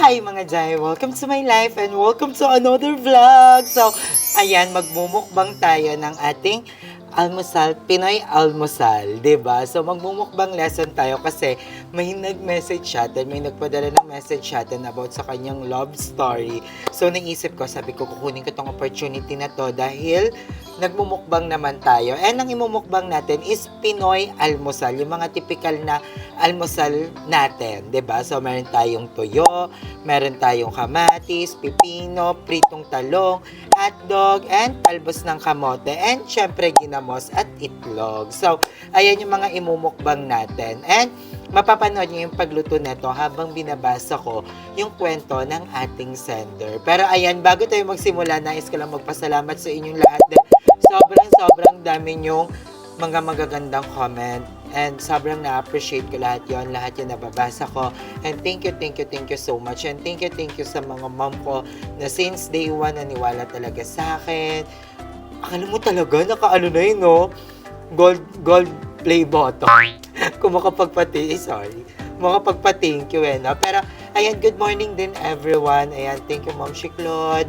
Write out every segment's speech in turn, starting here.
Hi mga Jai! Welcome to my life and welcome to another vlog! So, ayan, magmumukbang tayo ng ating almusal, Pinoy almusal, 'di ba? So, magmumukbang lesson tayo kasi may nag-message sa atin, may nagpadala ng message sa atin about sa kanyang love story. So, naisip ko, sabi ko, kukunin ko tong opportunity na to dahil nagmumukbang naman tayo. And ang imumukbang natin is Pinoy almusal, yung mga typical na almusal natin, 'di ba? So, meron tayong tuyo, meron tayong kamatis, pipino, pritong talong, hotdog, and talbos ng kamote, and syempre ginamos at itlog. So, ayan yung mga imumukbang natin. And mapapanood niyo yung pagluto nito habang binabasa ko yung kwento ng ating sender. Pero ayan, bago tayo magsimula, nais ko lang magpasalamat sa inyong lahat. Sobrang dami nyong mga magagandang comment. And sobrang na-appreciate ko lahat yon nababasa ko. And thank you so much. And thank you sa mga mom ko na since day one naniwala talaga sa akin. Akala mo talaga, naka-ano na yun, no? Gold play button. Kung makapagpa-thank you, no? Pero, ayan, good morning din everyone. Ayan, thank you, Ma'am Shiklod.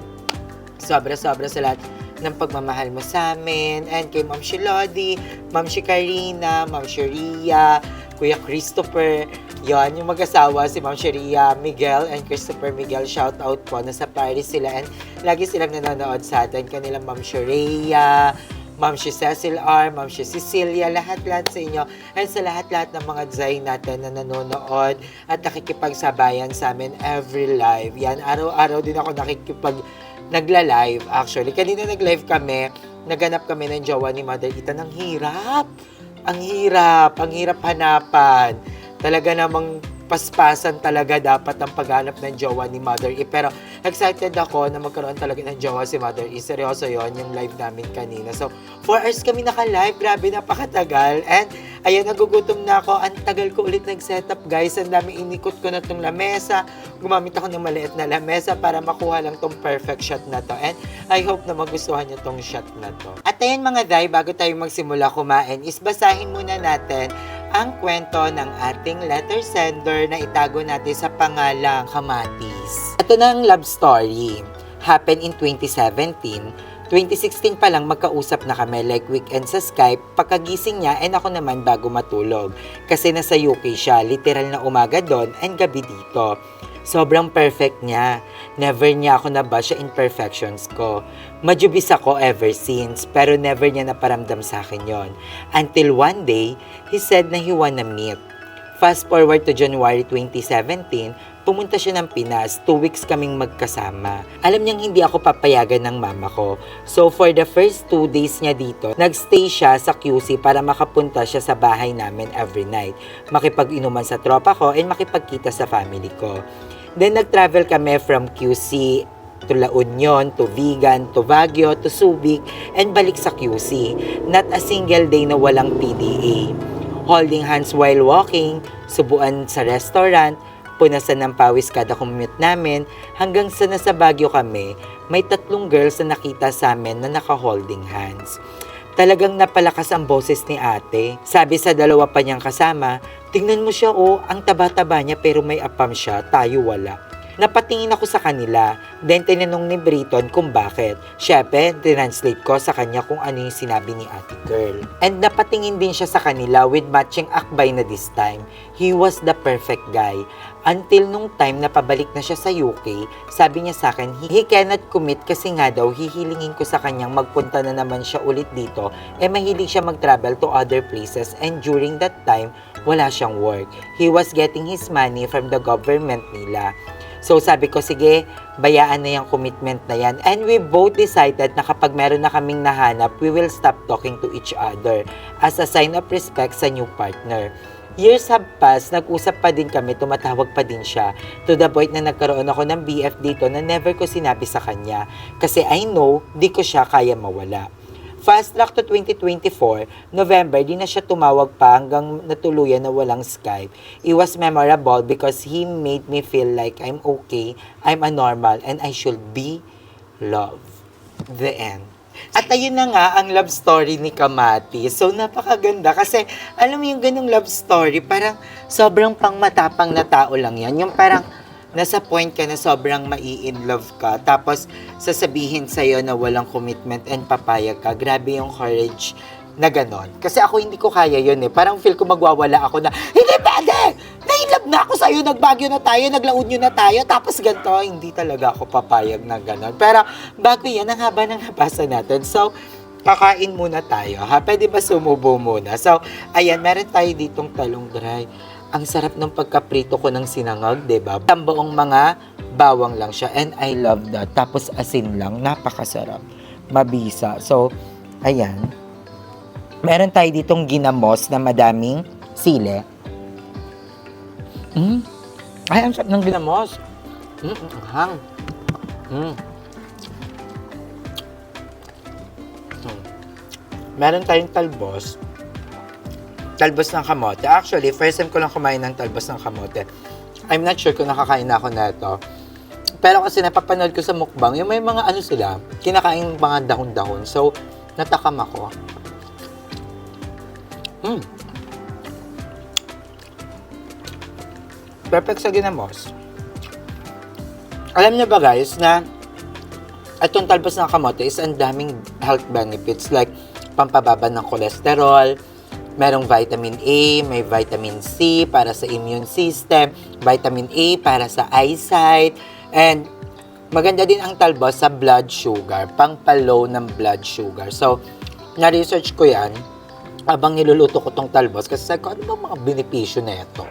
Sobra sa lahat ng pagmamahal mo sa amin. And kay Ma'am Shilodi, Ma'am Shikarina, Ma'am Sharia, Kuya Christopher, yon yung mag-asawa, si Ma'am Sharia, Miguel, and Christopher Miguel, shout out po, nasa Paris sila, and lagi silang nanonood sa atin, kanilang Ma'am Sharia, Ma'am si Cecil R, Ma'am si Cecilia, lahat sa inyo, and sa lahat ng mga Zay natin na nanonood at nakikipagsabayan sa amin every live. Yan, araw-araw din ako nagla-live actually. Kanina nag-live kami, naganap kami ng jowa ni Mother Ethan. Ang hirap hanapan. Talaga namang paspasan talaga dapat ang paghanap ng jowa ni Mother E. Pero excited ako na magkaroon talaga ng jowa si Mother E. Seryoso yon yung live namin kanina. So, 4 hours kami naka-live. Grabe, napakatagal. And, ayan, nagugutom na ako. Ang tagal ko ulit nag-setup, guys. Ang dami inikot ko na itong lamesa. Gumamit ako ng maliit na lamesa para makuha lang itong perfect shot na to. And, I hope na magustuhan nyo itong shot na to. At ayan mga day, bago tayo magsimula kumain, is basahin muna natin ang kwento ng ating letter sender na itago natin sa pangalang Kamatis. Ito na ang love story. Happened in 2017. 2016 pa lang magkausap na kami like weekend sa Skype, pagkagising niya and ako naman bago matulog. Kasi nasa UK siya, literal na umaga doon and gabi dito. Sobrang perfect niya. Never niya ako nabash sa imperfections ko. Majubis ako ever since, pero never niya naparamdam sa akin yon. Until one day, he said na he wanna meet. Fast forward to January 2017, pumunta siya ng Pinas, 2 weeks kaming magkasama. Alam niyang hindi ako papayagan ng mama ko. So for the first 2 days niya dito, nagstay siya sa QC para makapunta siya sa bahay namin every night. Makipag-inuman sa tropa ko and makipagkita sa family ko. Then nag-travel kami from QC to La Union, to Vigan, to Baguio, to Subic, and balik sa QC. Not a single day na walang PDA. Holding hands while walking, subuan sa restaurant, punasan ng pawis kada commute namin, hanggang sa nasa Baguio kami, may 3 girls na nakita sa amin na naka-holding hands. Talagang napalakas ang boses ni ate. Sabi sa 2 pa niyang kasama, tingnan mo siya ang taba-taba niya pero may apam siya, tayo wala. Napatingin ako sa kanila, then tinanong ni Briton kung bakit. Syempre, translate ko sa kanya kung ano yung sinabi ni ate girl. And napatingin din siya sa kanila with matching akbay na this time. He was the perfect guy. Until nung time na pabalik na siya sa UK, sabi niya sa akin, he cannot commit kasi nga daw hihilingin ko sa kanyang magpunta na naman siya ulit dito. Mahilig siya mag-travel to other places and during that time, wala siyang work. He was getting his money from the government nila. So sabi ko, sige, bayaan na yung commitment na yan. And we both decided na kapag meron na kaming nahanap, we will stop talking to each other as a sign of respect sa new partner. Years have passed, nag-usap pa din kami, tumatawag pa din siya. To the point na nagkaroon ako ng BF dito na never ko sinabi sa kanya. Kasi I know, di ko siya kaya mawala. Fast track to 2024, November, di na siya tumawag pa hanggang natuluyan na walang Skype. It was memorable because he made me feel like I'm okay, I'm a normal, and I should be loved. The end. At ayun na nga ang love story ni Kamati. So, napakaganda kasi, alam mo yung ganung love story, parang sobrang pangmatapang na tao lang yan. Yung parang, nasa point ka na sobrang mai-in-love ka, tapos sasabihin sa'yo na walang commitment and papayag ka, grabe yung courage na ganon. Kasi ako hindi ko kaya yun eh. Parang feel ko magwawala ako na, hindi pwede! Nailove na ako sa'yo, nagbagyo na tayo, naglaon na tayo, tapos ganito, hindi talaga ako papayag na ganon. Pero bago yan, ang haba ng nabasa natin. So, kakain muna tayo, ha? Pwede ba sumubo muna? So, ayan, meron tayo ditong talong dry. Ang sarap ng pagkaprito ko ng sinangag, diba? Tambaong mga bawang lang siya. And I love that. Tapos asin lang. Napakasarap. Mabisa. So, ayan. Meron tayo ditong ginamos na madaming sile. Ay, ang sarap ng ginamos. Hang. Meron tayong talbos. Talbos ng kamote. Actually, first time ko lang kumain ng talbos ng kamote. I'm not sure kung nakakain na ako na ito. Pero kasi napapanood ko sa mukbang, yung may mga ano sila, kinakain mga dahon-dahon. So, natakam ako. Perfect sa ginamos. Alam niyo ba guys na itong talbos ng kamote is ang daming health benefits like pampababa ng cholesterol, merong vitamin A, may vitamin C para sa immune system, vitamin A para sa eyesight, and maganda din ang talbos sa blood sugar, pang-palow ng blood sugar. So, na-research ko yan habang niluluto ko tong talbos kasi sabi ko, ano ba mga benepisyo na ito?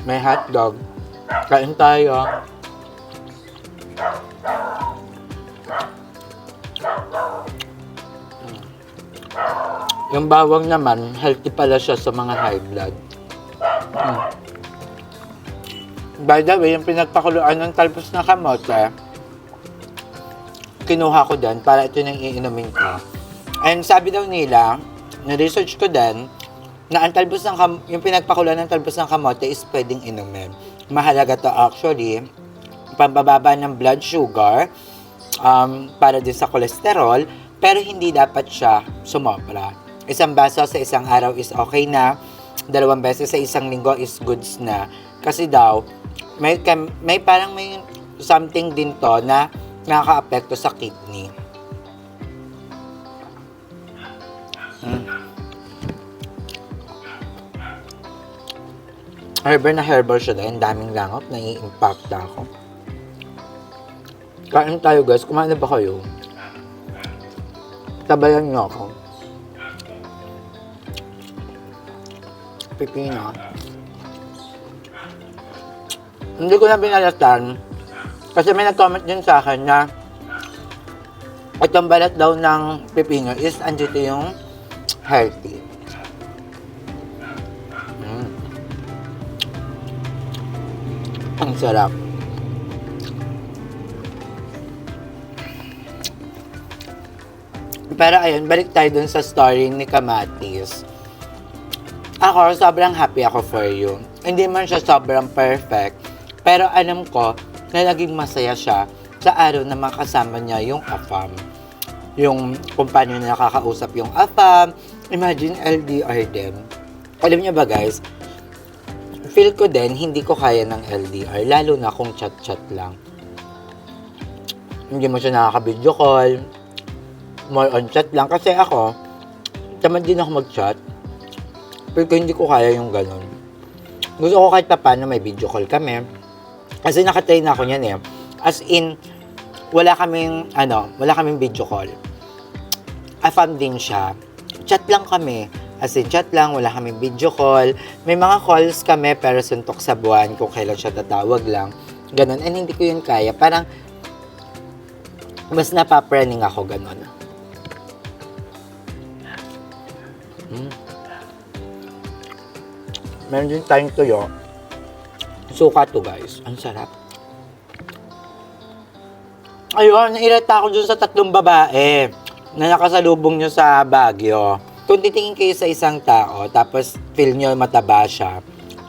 May hotdog. Kain tayo. Yung bawang naman, healthy pala siya sa mga high blood. By the way, yung pinagpakuluan ng talbos na kamote, kinuha ko din para ito nang iinumin ko. And sabi daw nila, na-research ko din, na ang talbos ng yung pinagpakuluan ng talbos ng kamote is pwedeng inumin. Mahalaga to actually, pambababa ng blood sugar, para din sa cholesterol, pero hindi dapat siya sumobra. Isang baso sa isang araw is okay na, 2 beses sa isang linggo is goods na. Kasi daw, may parang may something din to na nakaka-apekto sa kidney. Herbal siya dahil daming langot, nai-impact ako. Kain tayo guys, kumain na ba kayo? Tabayan niyo ako. Pipino. Hindi ko na binalatan kasi may nag-comment din sa akin na itong balat daw ng pipino is andito yung healthy. Ang sarap. Pero ayun, balik tayo dun sa story ni Kamatis. Ako, sobrang happy ako for you. Hindi man siya sobrang perfect, pero alam ko na naging masaya siya sa araw na makasama niya yung AFAM. Yung kung paano niya nakakausap yung AFAM. Imagine LDR din. Alam niyo ba guys, feel ko din, hindi ko kaya ng LDR, lalo na kung chat-chat lang. Hindi mo siya nakaka-video call, more on chat lang. Kasi ako, tamad din ako mag-chat. Pero hindi ko kaya yung ganun. Gusto ko kahit paano may video call kami. Kasi nakatry na ako niyan eh. As in, wala kaming video call. AFAM din siya. Chat lang kami. As in, chat lang, wala kaming video call. May mga calls kami, pero suntok sa buwan kung kailan siya tatawag lang. Ganun. And hindi ko yun kaya. Parang, mas napapraning ako, ganun. Meron din tayong tuyo. Suka to guys. Ang sarap. Ayun, nairata ako dun sa 3 babae na nakasalubong nyo sa Baguio. Kung titingin kayo sa isang tao, tapos feel nyo mataba siya,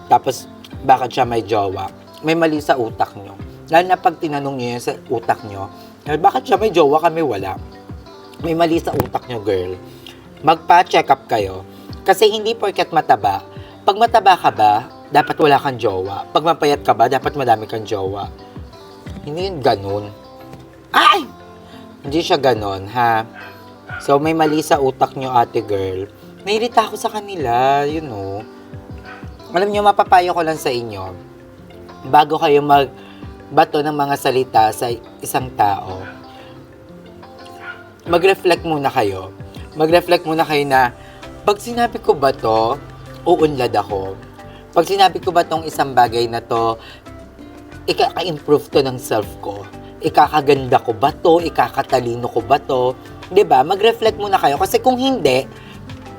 tapos bakit siya may jowa, may mali sa utak nyo. Lalo na pag tinanong nyo yun sa utak nyo, bakit siya may jowa, kami wala. May mali sa utak nyo, girl. Magpa-check up kayo. Kasi hindi porket mataba. Pag mataba ka ba, dapat wala kang jowa. Pag mapayat ka ba, dapat madami kang jowa. Hindi yun ganun. Ay! Hindi siya ganun, ha? So, may mali sa utak nyo, ate girl. Nairita ako sa kanila, you know. Alam nyo, mapapayo ko lang sa inyo. Bago kayo magbato ng mga salita sa isang tao, mag-reflect muna kayo. Mag-reflect muna kayo na, pag sinabi ko ba to, uunlad ako. Pag sinabi ko ba tong isang bagay na to, ikaka-improve to ng self ko. Ikakaganda ko ba to? Ikakatalino ko ba to? 'Di ba? Mag-reflect muna kayo. Kasi kung hindi,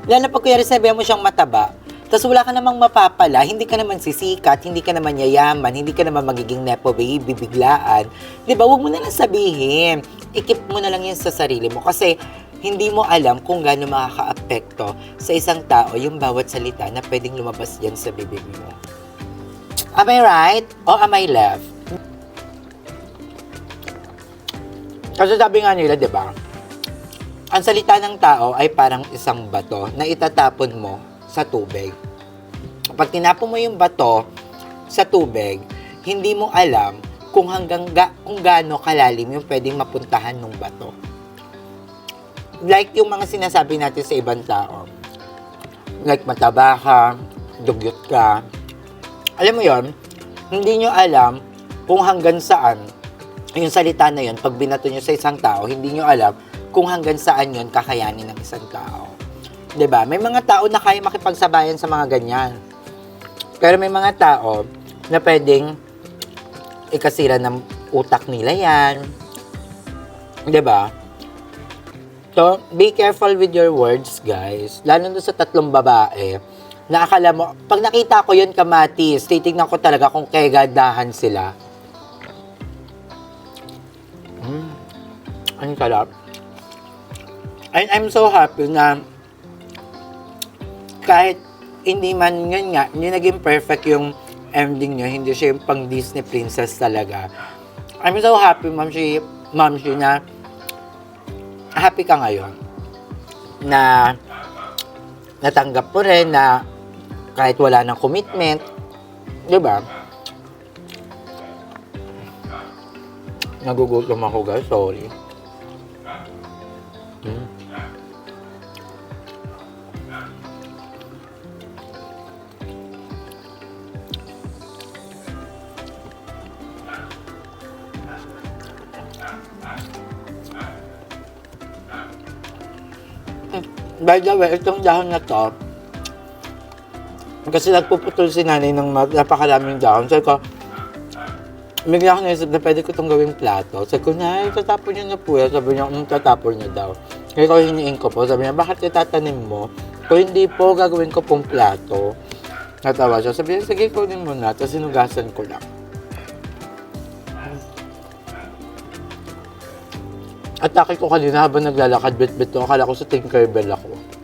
lalo pag kuyari sabihan mo siyang mataba, tapos wala ka namang mapapala, hindi ka naman sisikat, hindi ka naman yayaman, hindi ka naman magiging nepo baby, biglaan. 'Di ba? Huwag mo na lang sabihin. Ikip mo na lang yan sa sarili mo. Kasi hindi mo alam kung gaano makaka-apekto sa isang tao yung bawat salita na pwedeng lumabas yan sa bibig mo. Am I right? O am I left? Kasi sabi nga nila, di ba? Ang salita ng tao ay parang isang bato na itatapon mo sa tubig. Pag tinapon mo yung bato sa tubig, hindi mo alam kung kung gaano kalalim yung pwedeng mapuntahan ng bato. Like yung mga sinasabi natin sa ibang tao. Like mataba ka, dugyot ka. Alam mo yon, hindi nyo alam kung hanggang saan yung salita na yon, pag binato nyo sa isang tao, hindi nyo alam kung hanggang saan yon kakayanin ng isang tao. 'Di ba? May mga tao na kaya makipagsabayan sa mga ganyan. Pero may mga tao na pwedeng ikasira ng utak nila yan. 'Di ba? So, be careful with your words, guys. Lalo na sa tatlong babae. Na akala mo, pag nakita ko yun, kamatis, titignan ko talaga kung kagadahan sila. Ang sarap. And I'm so happy na kahit hindi man yun nga, hindi naging perfect yung ending nyo, hindi siya yung pang Disney princess talaga. I'm so happy, Ma'am Shi, na happy ka ngayon na natanggap mo rin na kahit wala ng commitment, di ba? Nagugutom ako, guys, sorry. By the way, itong dahon na to, kasi nagpuputol si nanay ng napakaraming dahon. Sabi ko, bigla ako naisip na pwede ko itong gawing plato. Sabi ko, nay, tatapon niyo na po yan. Sabi niya, tatapon niya daw. Kaya ko hiniin ko po. Sabi niya, bakit itatanim mo? Kung hindi po, gagawin ko pong plato. Natawa siya. Sabi niya, sige, kunin mo na. Tapos sinugasan ko lang. Atake ko kanina habang naglalakad, bit-bit to. Akala ko sa Tinkerbell ako.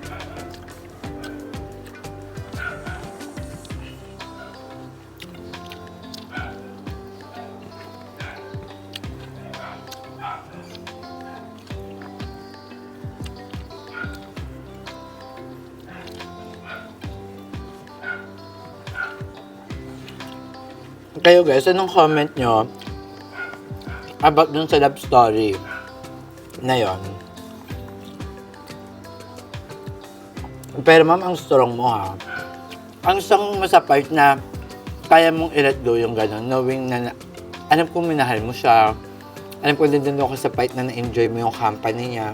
Kayo guys, anong comment nyo about dun sa love story na yon? Pero ma'am, ang strong mo ha. Ang strong mo sa part na kaya mong i-let go yung gano'n, knowing na alam kong minahal mo siya, alam ko din ako sa part na na-enjoy mo yung company niya,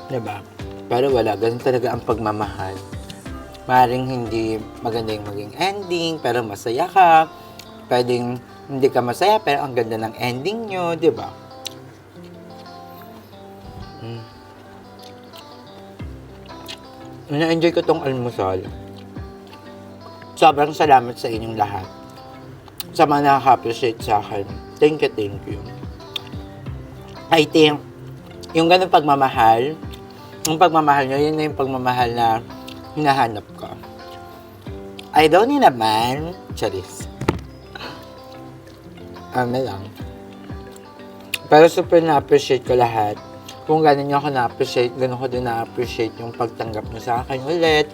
diba? Pero wala, ganun talaga ang pagmamahal. Maring hindi maganda yung maging ending, pero masaya ka. Pwedeng hindi ka masaya, pero ang ganda ng ending nyo, diba? Na-enjoy ko tong almusal. Sobrang salamat sa inyong lahat. Sa mga nakaka-appreciate sa akin. Thank you. I think, yung ganun pagmamahal, yung pagmamahal nyo, yun na yung pagmamahal na hinahanap ko. I don't need a man. Charis. Ano lang. Pero super na-appreciate ko lahat. Kung gano'n nyo ako na-appreciate, gano'n ko din na-appreciate yung pagtanggap nyo sa akin ulit.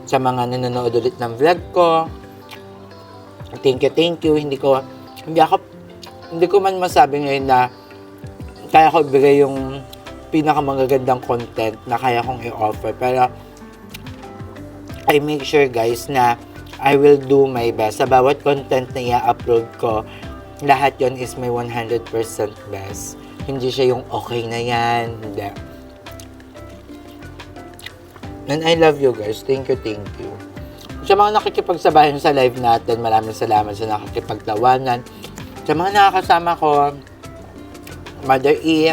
Sa mga nanonood ulit ng vlog ko. Thank you. Hindi ko man masabi ngayon na kaya ko ibigay yung pinakamagagandang content na kaya kong i-offer. Pero, I make sure guys na I will do my best. Sa bawat content na i-upload ko, lahat yon is my 100% best. Hindi siya yung okay na yan. Hindi. And I love you guys. Thank you. Sa mga nakikipagsabayan sa live natin, maraming salamat sa nakikipagtawanan. Sa mga nakakasama ko, Mother E,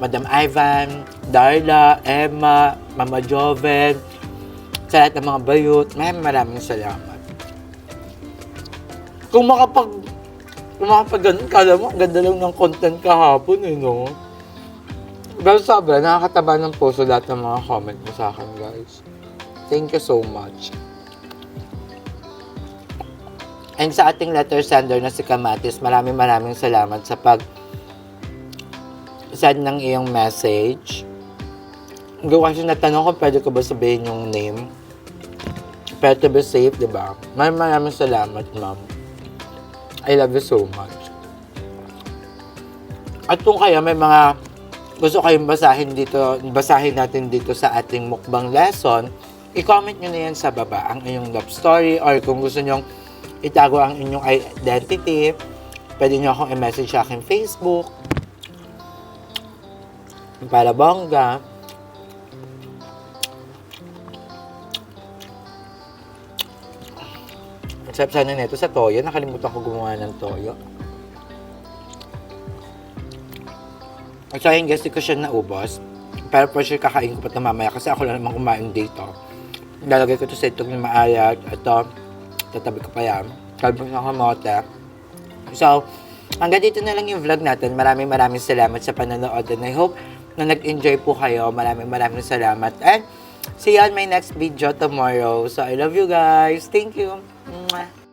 Madam Ivan, Darla, Emma, Mama Joven, sa lahat ng mga bayot, maraming salamat. Kung makapag-ganun, kala mo, ang ganda lang ng content kahapon no? Pero sobra, nakakataba ng puso lahat ng mga comment mo sa akin, guys. Thank you so much. And sa ating letter sender na si Kamatis, maraming salamat sa send ng iyong message. Kasi natanong ko, pwede ko ba sabihin yung name? Pero to be safe, diba? Maraming salamat, ma'am. I love you so much. At kung kayo may mga gusto kayong basahin natin dito sa ating mukbang lesson, i-comment nyo na yan sa baba ang inyong love story, or kung gusto nyong itago ang inyong identity, pwede nyo akong i-message sa aking Facebook para bongga. Sarap sana nito sa toyo. Nakalimutan ko gumawa ng toyo. So ayun guys, di ko siya naubos. Pero for sure kakain ko pa ito mamaya kasi ako lang naman kumain dito. Lalagay ko ito sa itong maayat. Ito, tatabi ko pa yan. Kalbong sa kamote. So, hanggang dito na lang yung vlog natin. Maraming salamat sa panonood. And I hope na nag-enjoy po kayo. Maraming salamat. And see you on my next video tomorrow. So, I love you guys. Thank you. Mwah.